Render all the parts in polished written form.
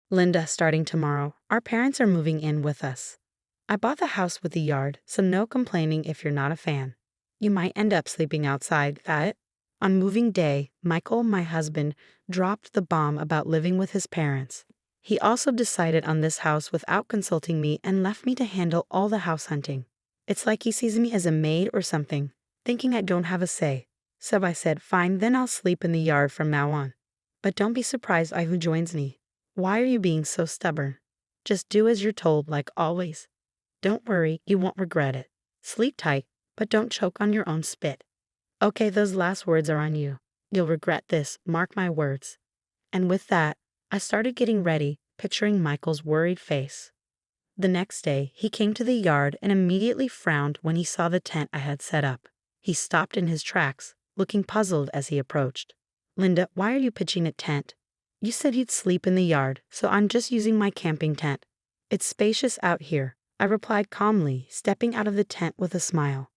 Linda, starting tomorrow, our parents are moving in with us. I bought the house with the yard, so no complaining if you're not a fan. You might end up sleeping outside, got it? On moving day, Michael, my husband, dropped the bomb about living with his parents. He also decided on this house without consulting me and left me to handle all the house hunting. It's like he sees me as a maid or something, thinking I don't have a say. So I said, fine, then I'll sleep in the yard from now on. But don't be surprised by who joins me. Why are you being so stubborn? Just do as you're told, like always. Don't worry, you won't regret it. Sleep tight, but don't choke on your own spit. Okay, those last words are on you. You'll regret this, mark my words. And with that, I started getting ready, picturing Michael's worried face. The next day, he came to the yard and immediately frowned when he saw the tent I had set up. He stopped in his tracks, looking puzzled as he approached. Linda, why are you pitching a tent? You said you'd sleep in the yard, so I'm just using my camping tent. It's spacious out here, I replied calmly, stepping out of the tent with a smile.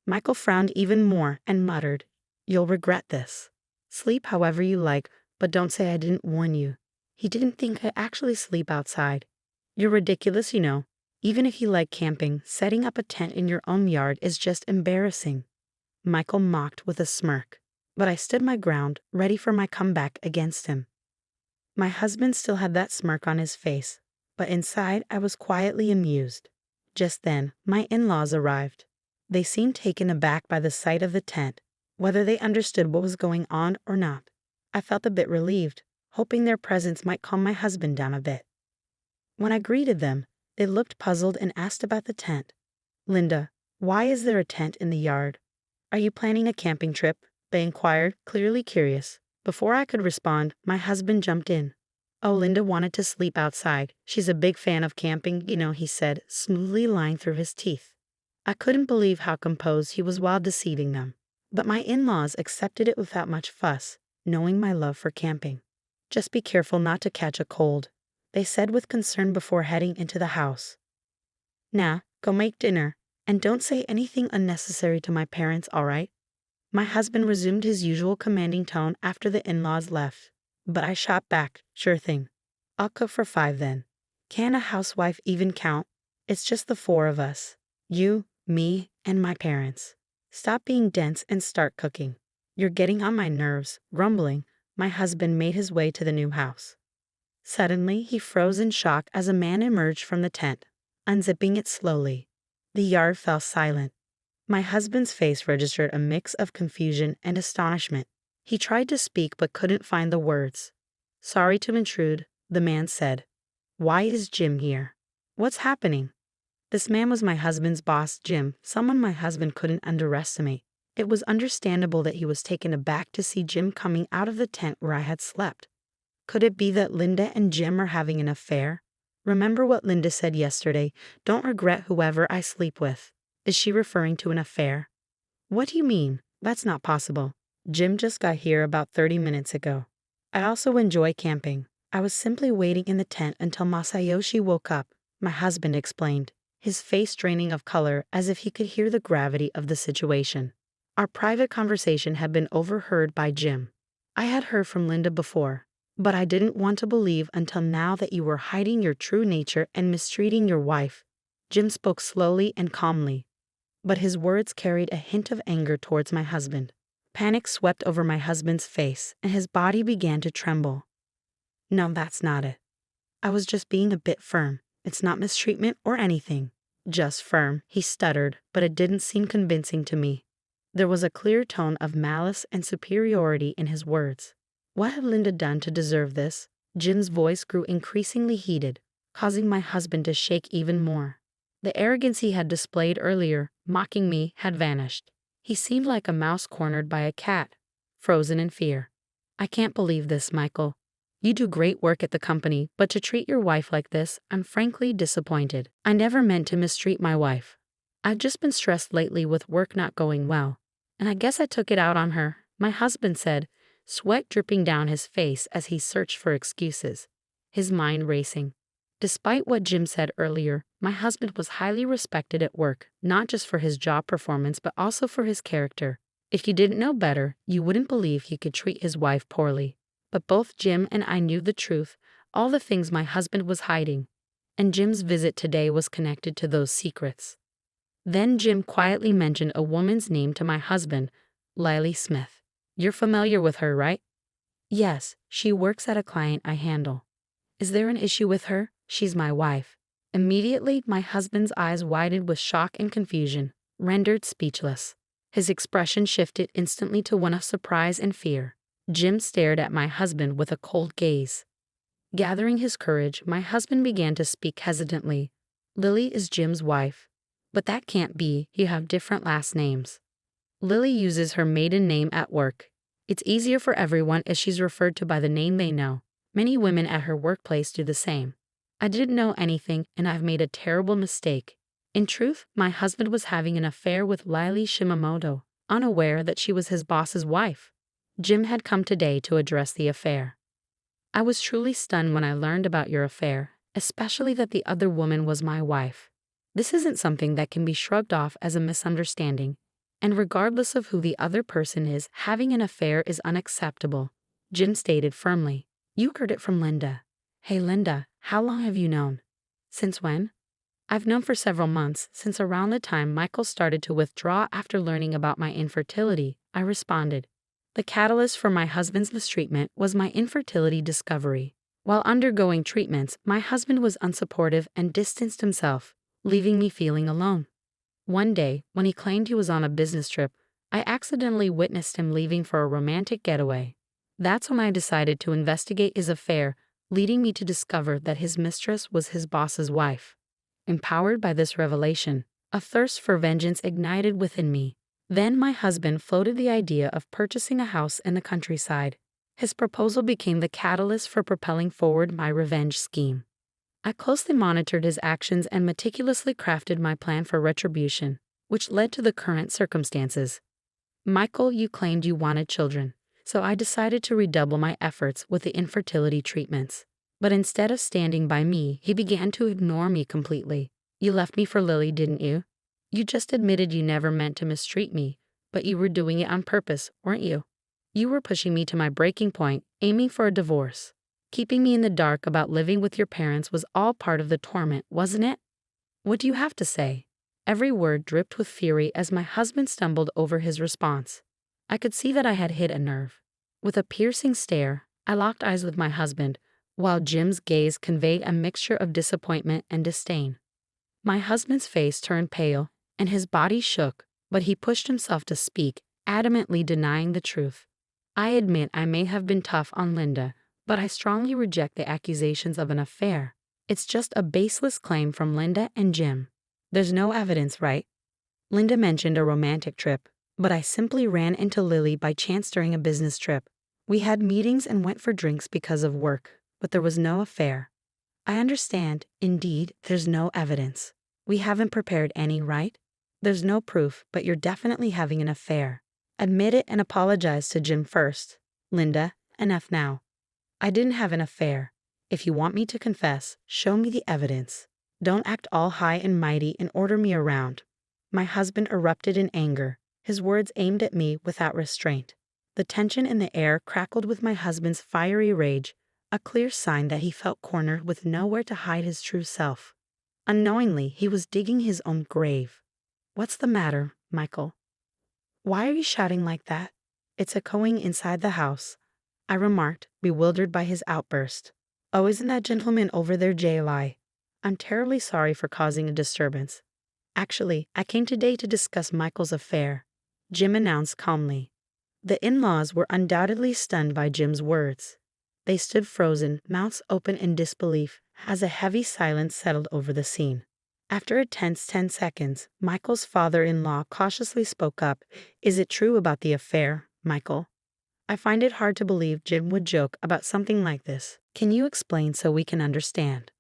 Michael frowned even more and muttered, "You'll regret this. Sleep however you like, but don't say I didn't warn you." He didn't think I actually sleep outside. You're ridiculous, you know. Even if you like camping, setting up a tent in your own yard is just embarrassing. Michael mocked with a smirk, but I stood my ground, ready for my comeback against him. My husband still had that smirk on his face, but inside I was quietly amused. Just then, my in-laws arrived. They seemed taken aback by the sight of the tent, whether they understood what was going on or not. I felt a bit relieved, hoping their presence might calm my husband down a bit. When I greeted them, they looked puzzled and asked about the tent. Linda, why is there a tent in the yard? Are you planning a camping trip? They inquired, clearly curious. Before I could respond, my husband jumped in. Oh, Linda wanted to sleep outside. She's a big fan of camping, you know, he said, smoothly lying through his teeth. I couldn't believe how composed he was while deceiving them. But my in-laws accepted it without much fuss, knowing my love for camping. Just be careful not to catch a cold, they said with concern before heading into the house. Now, go make dinner, and don't say anything unnecessary to my parents, all right? My husband resumed his usual commanding tone after the in-laws left, but I shot back, sure thing. I'll cook for 5 then. Can a housewife even count? It's just the 4 of us. You, me, and my parents. Stop being dense and start cooking. You're getting on my nerves. Grumbling, my husband made his way to the new house. Suddenly, he froze in shock as a man emerged from the tent, unzipping it slowly. The yard fell silent. My husband's face registered a mix of confusion and astonishment. He tried to speak but couldn't find the words. Sorry to intrude, the man said. Why is Jim here? What's happening? This man was my husband's boss, Jim, someone my husband couldn't underestimate. It was understandable that he was taken aback to see Jim coming out of the tent where I had slept. Could it be that Linda and Jim are having an affair? Remember what Linda said yesterday, don't regret whoever I sleep with. Is she referring to an affair? What do you mean? That's not possible. Jim just got here about 30 minutes ago. I also enjoy camping. I was simply waiting in the tent until Masayoshi woke up, my husband explained, his face draining of color as if he could hear the gravity of the situation. Our private conversation had been overheard by Jim. I had heard from Linda before, but I didn't want to believe until now that you were hiding your true nature and mistreating your wife. Jim spoke slowly and calmly, but his words carried a hint of anger towards my husband. Panic swept over my husband's face, and his body began to tremble. No, that's not it. I was just being a bit firm. It's not mistreatment or anything. Just firm, he stuttered, but it didn't seem convincing to me. There was a clear tone of malice and superiority in his words. What had Linda done to deserve this? Jim's voice grew increasingly heated, causing my husband to shake even more. The arrogance he had displayed earlier, mocking me, had vanished. He seemed like a mouse cornered by a cat, frozen in fear. I can't believe this, Michael. You do great work at the company, but to treat your wife like this, I'm frankly disappointed. I never meant to mistreat my wife. I've just been stressed lately with work not going well, and I guess I took it out on her, my husband said, sweat dripping down his face as he searched for excuses, his mind racing. Despite what Jim said earlier, my husband was highly respected at work, not just for his job performance but also for his character. If you didn't know better, you wouldn't believe he could treat his wife poorly. But both Jim and I knew the truth. all the things my husband was hiding, and Jim's visit today was connected to those secrets. Then Jim quietly mentioned a woman's name to my husband, Lily Smith. You're familiar with her, right? Yes, she works at a client I handle. Is there an issue with her? She's my wife. Immediately, my husband's eyes widened with shock and confusion, rendered speechless. His expression shifted instantly to one of surprise and fear. Jim stared at my husband with a cold gaze. Gathering his courage, my husband began to speak hesitantly. Lily is Jim's wife. But that can't be, you have different last names. Lily uses her maiden name at work. It's easier for everyone if she's referred to by the name they know. Many women at her workplace do the same. I didn't know anything, and I've made a terrible mistake. In truth, my husband was having an affair with Lily Shimamoto, unaware that she was his boss's wife. Jim had come today to address the affair. I was truly stunned when I learned about your affair, especially that the other woman was my wife. This isn't something that can be shrugged off as a misunderstanding, and regardless of who the other person is, having an affair is unacceptable, Jim stated firmly. You heard it from Linda. Hey Linda, how long have you known? Since when? I've known for several months, since around the time Michael started to withdraw after learning about my infertility, I responded. The catalyst for my husband's mistreatment was my infertility discovery. While undergoing treatments, my husband was unsupportive and distanced himself, leaving me feeling alone. One day, when he claimed he was on a business trip, I accidentally witnessed him leaving for a romantic getaway. That's when I decided to investigate his affair, leading me to discover that his mistress was his boss's wife. Empowered by this revelation, a thirst for vengeance ignited within me. Then my husband floated the idea of purchasing a house in the countryside. His proposal became the catalyst for propelling forward my revenge scheme. I closely monitored his actions and meticulously crafted my plan for retribution, which led to the current circumstances. Michael, you claimed you wanted children, so I decided to redouble my efforts with the infertility treatments. But instead of standing by me, he began to ignore me completely. You left me for Lily, didn't you? You just admitted you never meant to mistreat me, but you were doing it on purpose, weren't you? You were pushing me to my breaking point, aiming for a divorce. Keeping me in the dark about living with your parents was all part of the torment, wasn't it? What do you have to say? Every word dripped with fury as my husband stumbled over his response. I could see that I had hit a nerve. With a piercing stare, I locked eyes with my husband, while Jim's gaze conveyed a mixture of disappointment and disdain. My husband's face turned pale, and his body shook, but he pushed himself to speak, adamantly denying the truth. I admit I may have been tough on Linda, but I strongly reject the accusations of an affair. It's just a baseless claim from Linda and Jim. There's no evidence, right? Linda mentioned a romantic trip, but I simply ran into Lily by chance during a business trip. We had meetings and went for drinks because of work, but there was no affair. I understand, indeed, there's no evidence. We haven't prepared any, right? There's no proof, but you're definitely having an affair. Admit it and apologize to Jim first. Linda, enough now. I didn't have an affair. If you want me to confess, show me the evidence. Don't act all high and mighty and order me around. My husband erupted in anger, his words aimed at me without restraint. The tension in the air crackled with my husband's fiery rage, a clear sign that he felt cornered with nowhere to hide his true self. Unknowingly, he was digging his own grave. What's the matter, Michael? Why are you shouting like that? It's echoing inside the house, I remarked, bewildered by his outburst. Oh, isn't that gentleman over there JLI? I'm terribly sorry for causing a disturbance. Actually, I came today to discuss Michael's affair, Jim announced calmly. The in-laws were undoubtedly stunned by Jim's words. They stood frozen, mouths open in disbelief, as a heavy silence settled over the scene. After a tense 10 seconds, Michael's father-in-law cautiously spoke up. Is it true about the affair, Michael? I find it hard to believe Jim would joke about something like this. Can you explain so we can understand?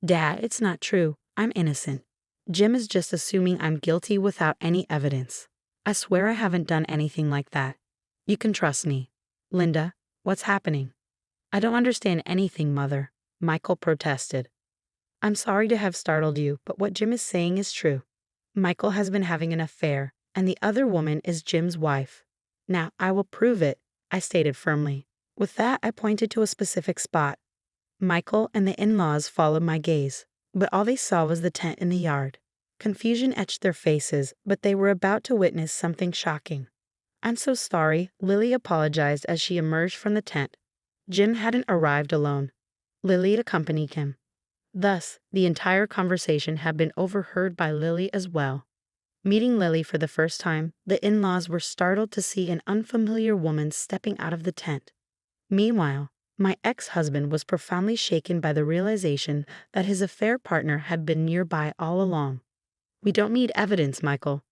Dad, it's not true. I'm innocent. Jim is just assuming I'm guilty without any evidence. I swear I haven't done anything like that. You can trust me. Linda, what's happening? I don't understand anything, Mother, Michael protested. I'm sorry to have startled you, but what Jim is saying is true. Michael has been having an affair, and the other woman is Jim's wife. Now, I will prove it, I stated firmly. With that, I pointed to a specific spot. Michael and the in-laws followed my gaze, but all they saw was the tent in the yard. Confusion etched their faces, but they were about to witness something shocking. "I'm so sorry," Lily apologized as she emerged from the tent. Jim hadn't arrived alone. Lily had accompanied him. Thus, the entire conversation had been overheard by Lily as well. Meeting Lily for the first time, the in-laws were startled to see an unfamiliar woman stepping out of the tent. Meanwhile, my ex-husband was profoundly shaken by the realization that his affair partner had been nearby all along. "We don't need evidence, Michael.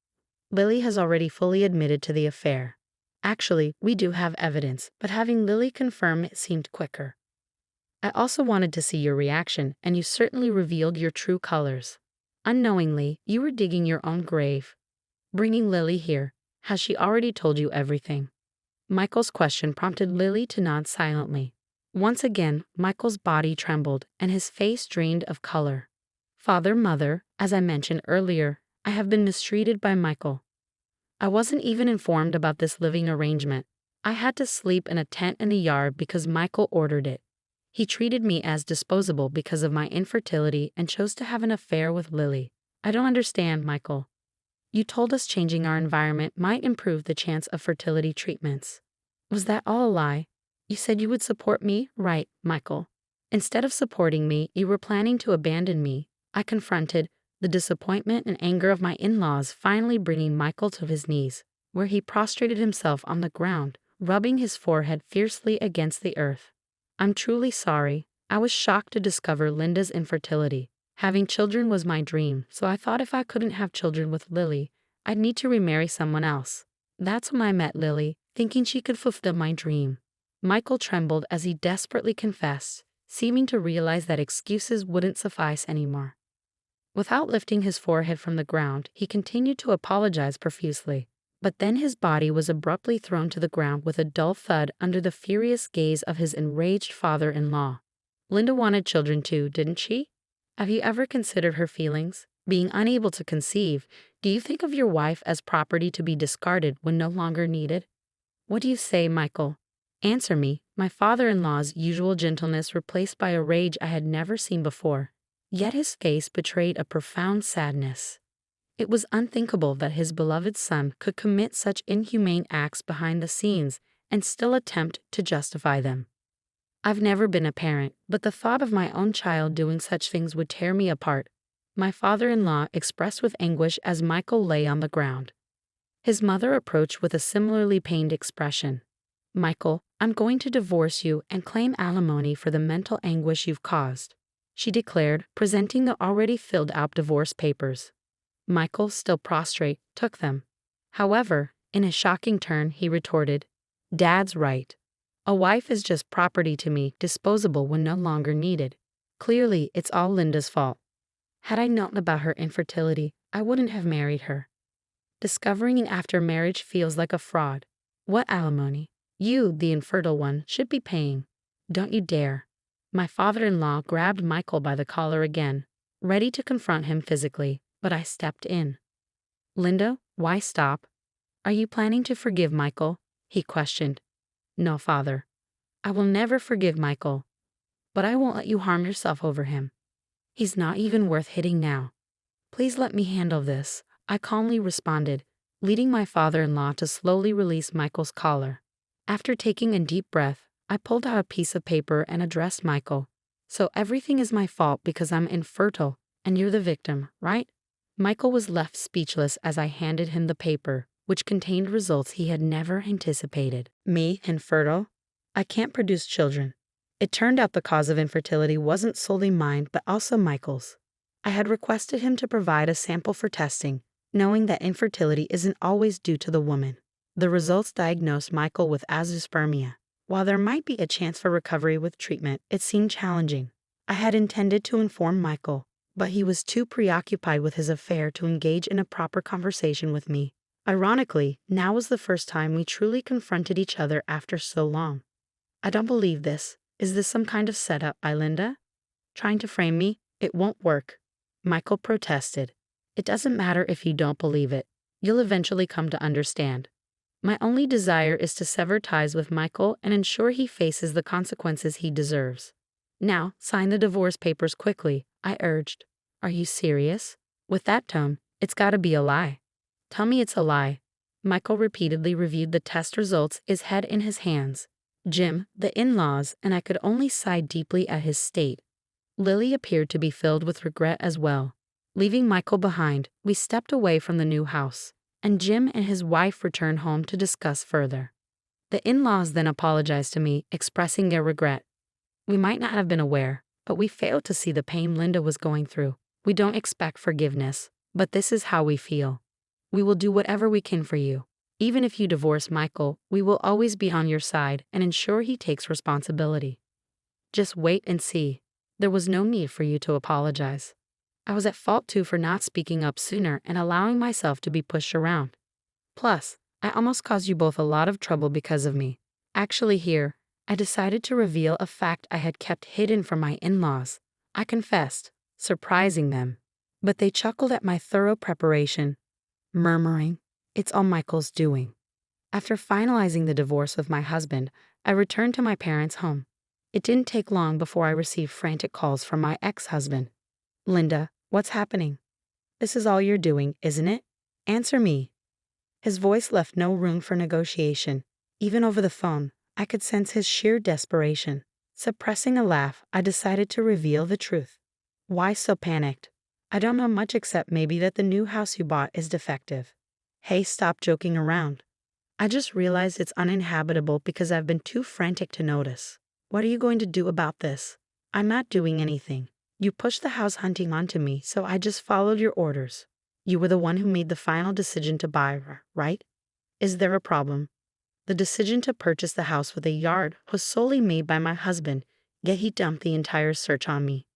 Lily has already fully admitted to the affair." "Actually, we do have evidence, but having Lily confirm it seemed quicker. I also wanted to see your reaction, and you certainly revealed your true colors. Unknowingly, you were digging your own grave. Bringing Lily here, has she already told you everything?" Michael's question prompted Lily to nod silently. Once again, Michael's body trembled, and his face drained of color. "Father, mother, as I mentioned earlier, I have been mistreated by Michael. I wasn't even informed about this living arrangement. I had to sleep in a tent in the yard because Michael ordered it. He treated me as disposable because of my infertility and chose to have an affair with Lily. I don't understand, Michael. You told us changing our environment might improve the chance of fertility treatments. Was that all a lie? You said you would support me, right, Michael? Instead of supporting me, you were planning to abandon me." I confronted, the disappointment and anger of my in-laws finally bringing Michael to his knees, where he prostrated himself on the ground, rubbing his forehead fiercely against the earth. "I'm truly sorry. I was shocked to discover Linda's infertility. Having children was my dream, so I thought if I couldn't have children with Lily, I'd need to remarry someone else. That's when I met Lily, thinking she could fulfill my dream." Michael trembled as he desperately confessed, seeming to realize that excuses wouldn't suffice anymore. Without lifting his forehead from the ground, he continued to apologize profusely. But then his body was abruptly thrown to the ground with a dull thud under the furious gaze of his enraged father-in-law. "Linda wanted children too, didn't she? Have you ever considered her feelings? Being unable to conceive, do you think of your wife as property to be discarded when no longer needed? What do you say, Michael? Answer me." My father-in-law's usual gentleness replaced by a rage I had never seen before. Yet his face betrayed a profound sadness. It was unthinkable that his beloved son could commit such inhumane acts behind the scenes and still attempt to justify them. "I've never been a parent, but the thought of my own child doing such things would tear me apart," my father-in-law expressed with anguish as Michael lay on the ground. His mother approached with a similarly pained expression. "Michael, I'm going to divorce you and claim alimony for the mental anguish you've caused," she declared, presenting the already filled-out divorce papers. Michael, still prostrate, took them. However, in a shocking turn, he retorted, "Dad's right. A wife is just property to me, disposable when no longer needed. Clearly, it's all Linda's fault. Had I known about her infertility, I wouldn't have married her. Discovering it after marriage feels like a fraud. What alimony? You, the infertile one, should be paying. Don't you dare." My father-in-law grabbed Michael by the collar again, ready to confront him physically, but I stepped in. "Linda, why stop? Are you planning to forgive Michael?" he questioned. "No, father. I will never forgive Michael. But I won't let you harm yourself over him. He's not even worth hitting now. Please let me handle this," I calmly responded, leading my father-in-law to slowly release Michael's collar. After taking a deep breath, I pulled out a piece of paper and addressed Michael. "So everything is my fault because I'm infertile, and you're the victim, right?" Michael was left speechless as I handed him the paper, which contained results he had never anticipated. "Me, infertile? I can't produce children." It turned out the cause of infertility wasn't solely mine, but also Michael's. I had requested him to provide a sample for testing, knowing that infertility isn't always due to the woman. The results diagnosed Michael with azoospermia. While there might be a chance for recovery with treatment, it seemed challenging. I had intended to inform Michael, but he was too preoccupied with his affair to engage in a proper conversation with me. Ironically, now was the first time we truly confronted each other after so long. "I don't believe this. Is this some kind of setup by Linda? Trying to frame me? It won't work," Michael protested. "It doesn't matter if you don't believe it. You'll eventually come to understand. My only desire is to sever ties with Michael and ensure he faces the consequences he deserves." Now, sign the divorce papers quickly, I urged. Are you serious? With that tone, it's gotta be a lie. Tell me it's a lie. Michael repeatedly reviewed the test results, his head in his hands. Jim, the in-laws, and I could only sigh deeply at his state. Lily appeared to be filled with regret as well. Leaving Michael behind, we stepped away from the new house, and Jim and his wife returned home to discuss further. The in-laws then apologized to me, expressing their regret. We might not have been aware, but we failed to see the pain Linda was going through. We don't expect forgiveness, but this is how we feel. We will do whatever we can for you. Even if you divorce Michael, we will always be on your side and ensure he takes responsibility. Just wait and see. There was no need for you to apologize. I was at fault too for not speaking up sooner and allowing myself to be pushed around. Plus, I almost caused you both a lot of trouble because of me. Actually here, I decided to reveal a fact I had kept hidden from my in-laws. I confessed, surprising them. But they chuckled at my thorough preparation, murmuring, "It's all Michael's doing." After finalizing the divorce with my husband, I returned to my parents' home. It didn't take long before I received frantic calls from my ex-husband. "Linda, what's happening? This is all you're doing, isn't it? Answer me." His voice left no room for negotiation. Even over the phone, I could sense his sheer desperation. Suppressing a laugh, I decided to reveal the truth. "Why so panicked? I don't know much except maybe that the new house you bought is defective." "Hey, stop joking around. I just realized it's uninhabitable because I've been too frantic to notice. What are you going to do about this?" "I'm not doing anything. You pushed the house hunting onto me, so I just followed your orders. You were the one who made the final decision to buy her, right? Is there a problem?" The decision to purchase the house with a yard was solely made by my husband, yet he dumped the entire search on me.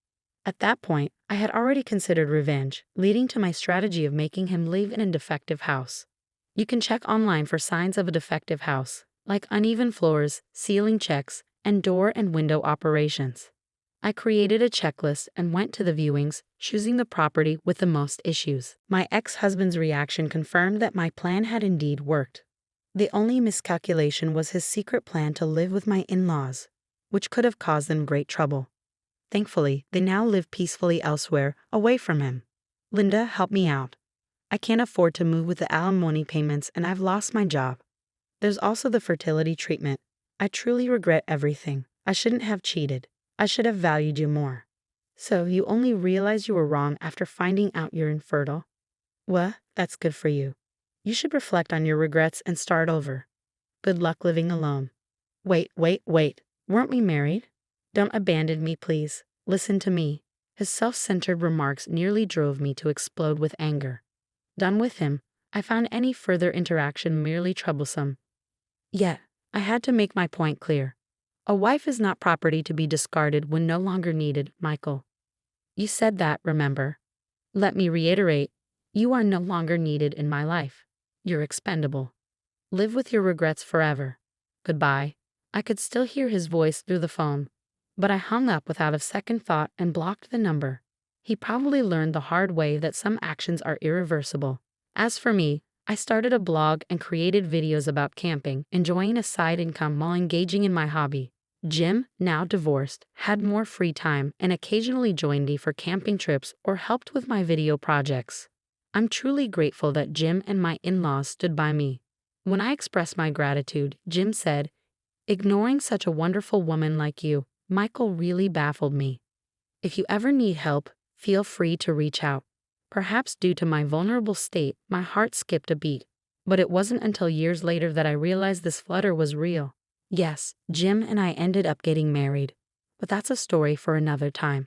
At that point, I had already considered revenge, leading to my strategy of making him live in a defective house. You can check online for signs of a defective house, like uneven floors, ceiling checks, and door and window operations. I created a checklist and went to the viewings, choosing the property with the most issues. My ex-husband's reaction confirmed that my plan had indeed worked. The only miscalculation was his secret plan to live with my in-laws, which could have caused them great trouble. Thankfully, they now live peacefully elsewhere, away from him. "Linda, help me out. I can't afford to move with the alimony payments and I've lost my job. There's also the fertility treatment. I truly regret everything. I shouldn't have cheated. I should have valued you more." "So you only realized you were wrong after finding out you're infertile? Well, that's good for you. You should reflect on your regrets and start over. Good luck living alone." Wait. Weren't we married? Don't abandon me, please. Listen to me." His self-centered remarks nearly drove me to explode with anger. Done with him, I found any further interaction merely troublesome. Yet, I had to make my point clear. A wife is not property to be discarded when no longer needed, Michael. You said that, remember? Let me reiterate, you are no longer needed in my life. You're expendable. Live with your regrets forever. Goodbye. I could still hear his voice through the phone, but I hung up without a second thought and blocked the number. He probably learned the hard way that some actions are irreversible. As for me, I started a blog and created videos about camping, enjoying a side income while engaging in my hobby. Jim, now divorced, had more free time and occasionally joined me for camping trips or helped with my video projects. I'm truly grateful that Jim and my in-laws stood by me. When I expressed my gratitude, Jim said, "Ignoring such a wonderful woman like you, Michael, really baffled me. If you ever need help, feel free to reach out." Perhaps due to my vulnerable state, my heart skipped a beat. But it wasn't until years later that I realized this flutter was real. Yes, Jim and I ended up getting married. But that's a story for another time.